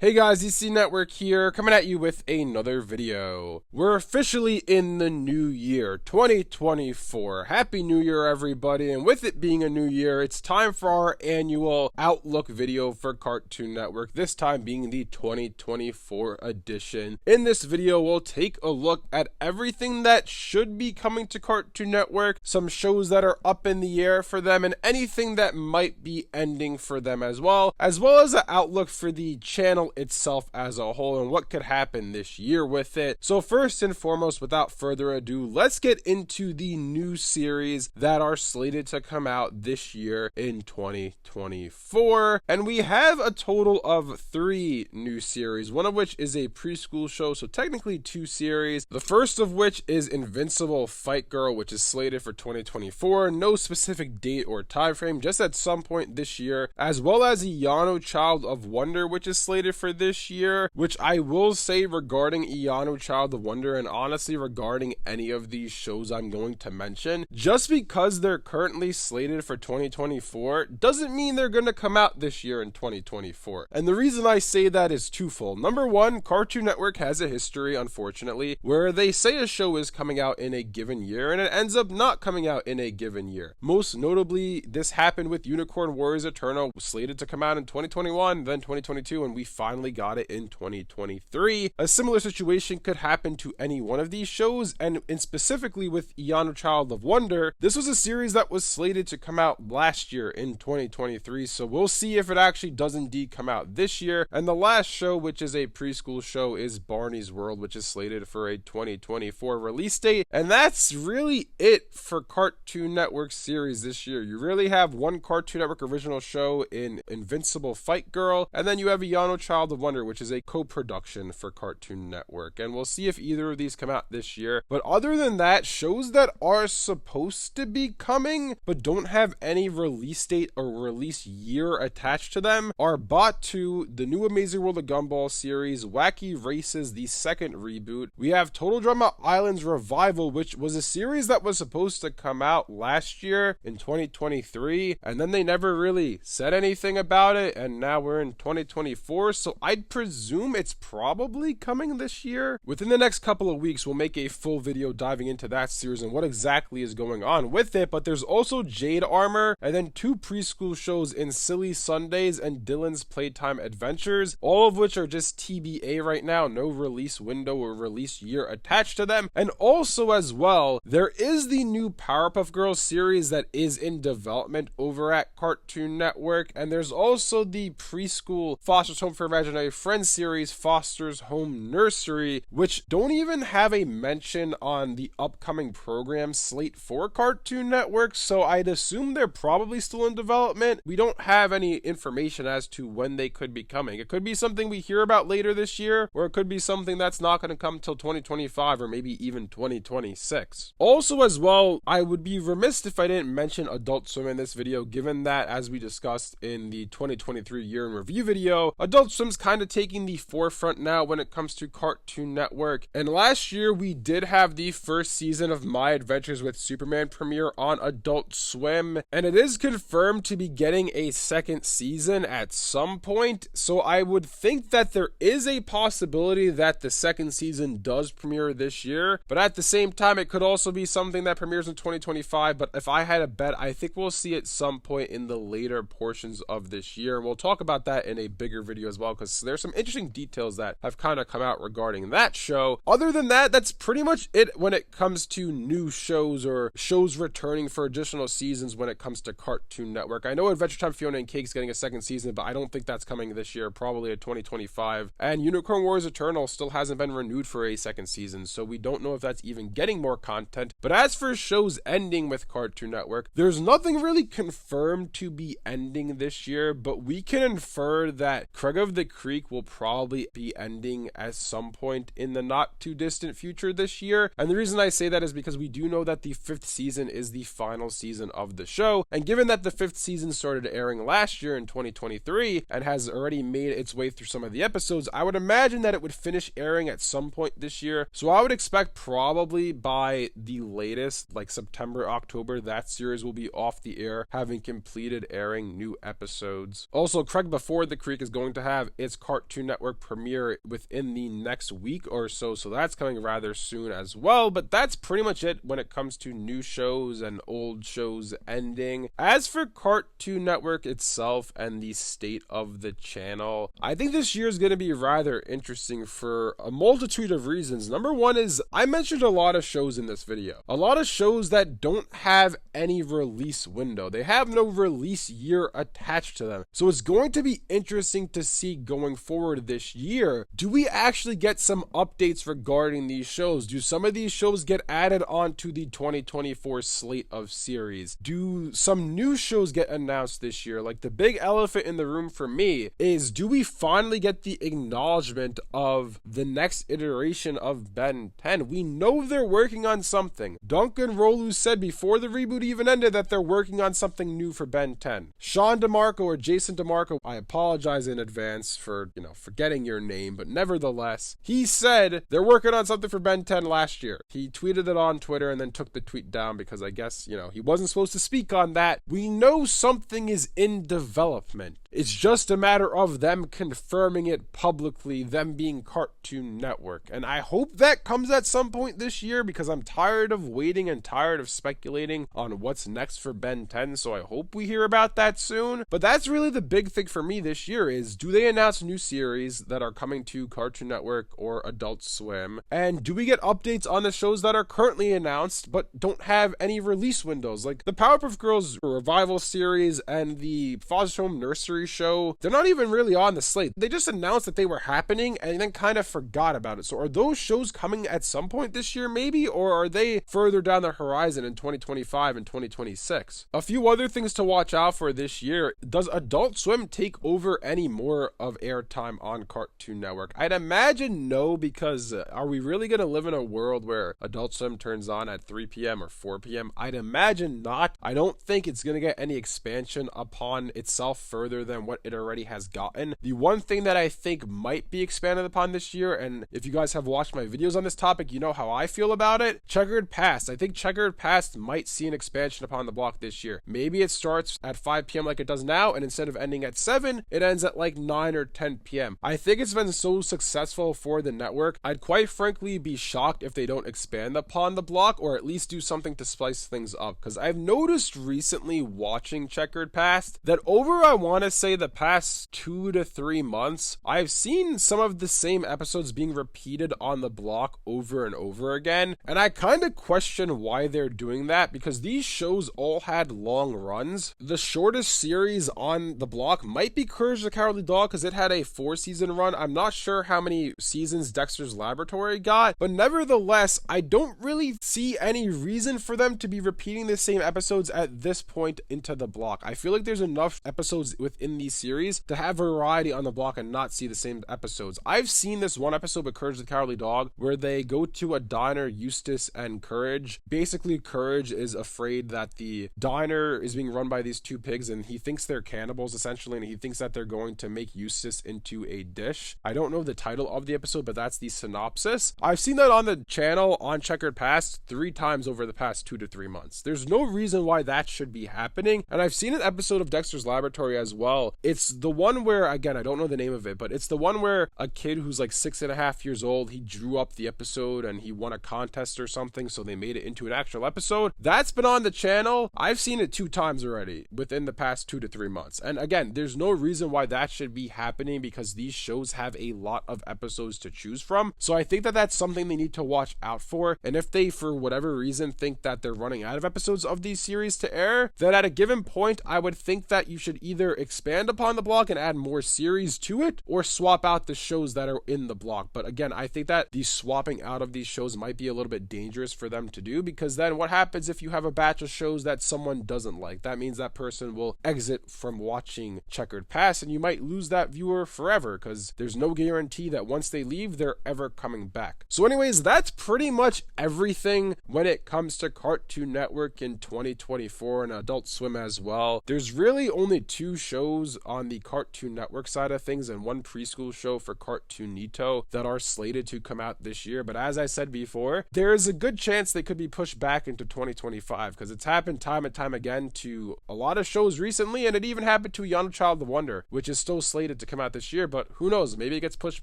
Hey guys, DC Network here, coming at you with another video. We're officially in the new year, 2024. Happy New Year, everybody, and with it being a new year, it's time for our annual Outlook video for Cartoon Network, this time being the 2024 edition. In this video, we'll take a look at everything that should be coming to Cartoon Network, some shows that are up in the air for them, and anything that might be ending for them as well as an outlook for the channel itself as a whole and what could happen this year with it. So first and foremost, without further ado, let's get into the new series that are slated to come out this year in 2024. And we have a total of 3 new series, one of which is a preschool show, so technically 2 series. The first of which is Invincible Fight Girl, which is slated for 2024. No specific date or time frame, just at some point this year, as well as Iyano Child of Wonder, which is slated for this year, which I will say regarding Iyano Child of Wonder, and honestly regarding any of these shows I'm going to mention, just because they're currently slated for 2024 doesn't mean they're going to come out this year in 2024. And the reason I say that is twofold. Number one, Cartoon Network has a history, unfortunately, where they say a show is coming out in a given year and it ends up not coming out in a given year. Most notably, this happened with Unicorn Warriors Eternal, slated to come out in 2021, then 2022, and we finally got it in 2023. A similar situation could happen to any one of these shows, and specifically with Iyano Child of Wonder, this was a series that was slated to come out last year in 2023, so we'll see if it actually does indeed come out this year. And the last show, which is a preschool show, is Barney's World, which is slated for a 2024 release date, and that's really it for Cartoon Network series this year. You really have one Cartoon Network original show in Invincible Fight Girl, and then you have Iyano Child of Wonder, which is a co-production for Cartoon Network, and we'll see if either of these come out this year. But other than that, shows that are supposed to be coming but don't have any release date or release year attached to them are Bot 2, the new Amazing World of Gumball series, Wacky Races, the second reboot. We have Total Drama Island's Revival, which was a series that was supposed to come out last year in 2023, and then they never really said anything about it, and now we're in 2024, so I'd presume it's probably coming this year. Within the next couple of weeks, we'll make a full video diving into that series and what exactly is going on with it. But there's also Jade Armor, and then 2 preschool shows in Silly Sundays and Dylan's Playtime Adventures, all of which are just TBA right now, no release window or release year attached to them. And also as well, there is the new Powerpuff Girls series that is in development over at Cartoon Network, and there's also the preschool Foster's Home for Imaginary Friends series, Foster's Home Nursery, which don't even have a mention on the upcoming program slate for Cartoon Network, so I'd assume they're probably still in development. We don't have any information as to when they could be coming. It could be something we hear about later this year, or it could be something that's not going to come till 2025 or maybe even 2026. Also as well, I would be remiss if I didn't mention Adult Swim in this video, given that, as we discussed in the 2023 year in review video, Adult Swim's kind of taking the forefront now when it comes to Cartoon Network. And last year we did have the first season of My Adventures with Superman premiere on Adult Swim, and it is confirmed to be getting a second season at some point, so I would think that there is a possibility that the second season does premiere this year, but at the same time it could also be something that premieres in 2025. But if I had a bet, I think we'll see it some point in the later portions of this year, and we'll talk about that in a bigger video as well, because there's some interesting details that have kind of come out regarding that show. Other than that, that's pretty much it when it comes to new shows or shows returning for additional seasons when it comes to Cartoon Network. I know Adventure Time Fiona and Cake's getting a second season, but I don't think that's coming this year, probably in 2025. And Unicorn Warriors Eternal still hasn't been renewed for a second season, so we don't know if that's even getting more content. But as for shows ending with Cartoon Network, there's nothing really confirmed to be ending this year, but we can infer that Craig of the Creek will probably be ending at some point in the not too distant future this year. And the reason I say that is because we do know that the 5th season is the final season of the show, and given that the 5th season started airing last year in 2023 and has already made its way through some of the episodes, I would imagine that it would finish airing at some point this year. So I would expect probably by the latest, like September, October, that series will be off the air, having completed airing new episodes. Also, Craig Before the Creek is going to have its Cartoon Network premiere within the next week or so, so that's coming rather soon as well. But that's pretty much it when it comes to new shows and old shows ending. As for Cartoon Network itself and the state of the channel, I think this year is going to be rather interesting for a multitude of reasons. Number one is I mentioned a lot of shows in this video. A lot of shows that don't have any release window. They have no release year attached to them. So it's going to be interesting to see going forward this year. Do we actually get some updates regarding these shows? Do some of these shows get added onto the 2024 slate of series? Do some new shows get announced this year? Like, the big elephant in the room for me is, do we finally get the acknowledgement of the next iteration of Ben 10? We know they're working on something. Duncan Rolu said before the reboot even ended that they're working on something new for Ben 10. Sean DeMarco, or Jason DeMarco, I apologize in advance for, forgetting your name, but nevertheless, he said they're working on something for Ben 10 last year. He tweeted it on Twitter and then took the tweet down because I guess, he wasn't supposed to speak on that. We know something is in development. It's just a matter of them confirming it publicly, them being Cartoon Network. And I hope that comes at some point this year because I'm tired of waiting and tired of speculating on what's next for Ben 10. So I hope we hear about that soon. But that's really the big thing for me this year is, do they announce new series that are coming to Cartoon Network or Adult Swim? And do we get updates on the shows that are currently announced but don't have any release windows? Like the Powerpuff Girls revival series and the Foster Home Nursery show, they're not even really on the slate. They just announced that they were happening and then kind of forgot about it. So are those shows coming at some point this year maybe, or are they further down the horizon in 2025 and 2026? A few other things to watch out for this year. Does Adult Swim take over any more of airtime on Cartoon Network? I'd imagine no, because are we really going to live in a world where Adult Swim turns on at 3 p.m. or 4 p.m.? I'd imagine not. I don't think it's going to get any expansion upon itself further than what it already has gotten. The one thing that I think might be expanded upon this year, and if you guys have watched my videos on this topic, you know how I feel about it. Checkered Past. I think Checkered Past might see an expansion upon the block this year. Maybe it starts at 5 p.m. like it does now, and instead of ending at 7, it ends at like 9 or 10 p.m. I think it's been so successful for the network. I'd quite frankly be shocked if they don't expand upon the block, or at least do something to spice things up, because I've noticed recently watching Checkered Past that over, I want to say, the past 2 to 3 months, I've seen some of the same episodes being repeated on the block over and over again, and I kind of question why they're doing that, because these shows all had long runs. The shortest series on the block might be Courage the Cowardly Dog, because it had a 4-season run. I'm not sure how many seasons Dexter's Laboratory got, but nevertheless, I don't really see any reason for them to be repeating the same episodes at this point into the block. I feel like there's enough episodes within these series to have variety on the block and not see the same episodes. I've seen this one episode with Courage the Cowardly Dog where they go to a diner, Eustace and Courage. Basically, Courage is afraid that the diner is being run by these two pigs and he thinks they're cannibals essentially, and he thinks that they're going to make Eustace into a dish. I don't know the title of the episode, but that's the synopsis. I've seen that on the channel on Checkered Past 3 times over the past 2 to 3 months. There's no reason why that should be happening. And I've seen an episode of Dexter's Laboratory as well. It's the one where, again, I don't know the name of it, but it's the one where a kid who's like 6.5 years old, he drew up the episode and he won a contest or something, so they made it into an actual episode. That's been on the channel. I've seen it 2 times already within the past 2 to 3 months. And again, there's no reason why that should be happening because these shows have a lot of episodes to choose from. So I think that that's something they need to watch out for. And if they, for whatever reason, think that they're running out of episodes of these series to air, then at a given point, I would think that you should either expand upon the block and add more series to it, or swap out the shows that are in the block. But again, I think that the swapping out of these shows might be a little bit dangerous for them to do, because then what happens if you have a batch of shows that someone doesn't like? That means that person will exit from watching Checkered Past, and you might lose that viewer forever, because there's no guarantee that once they leave, they're ever coming back. So anyways, that's pretty much everything when it comes to Cartoon Network in 2024 and Adult Swim as well. There's really only 2 shows on the Cartoon Network side of things and 1 preschool show for Cartoonito that are slated to come out this year. But as I said before, there is a good chance they could be pushed back into 2025, because it's happened time and time again to a lot of shows recently, and it even happened to Young Child of Wonder, which is still slated slated to come out this year, but who knows, maybe it gets pushed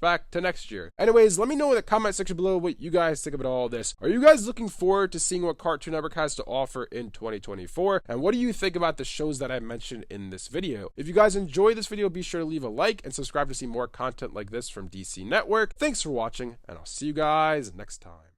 back to next year. Anyways, let me know in the comment section below what you guys think about all this. Are you guys looking forward to seeing what Cartoon Network has to offer in 2024? And what do you think about the shows that I mentioned in this video? If you guys enjoyed this video, be sure to leave a like and subscribe to see more content like this from DC Network. Thanks for watching, and I'll see you guys next time.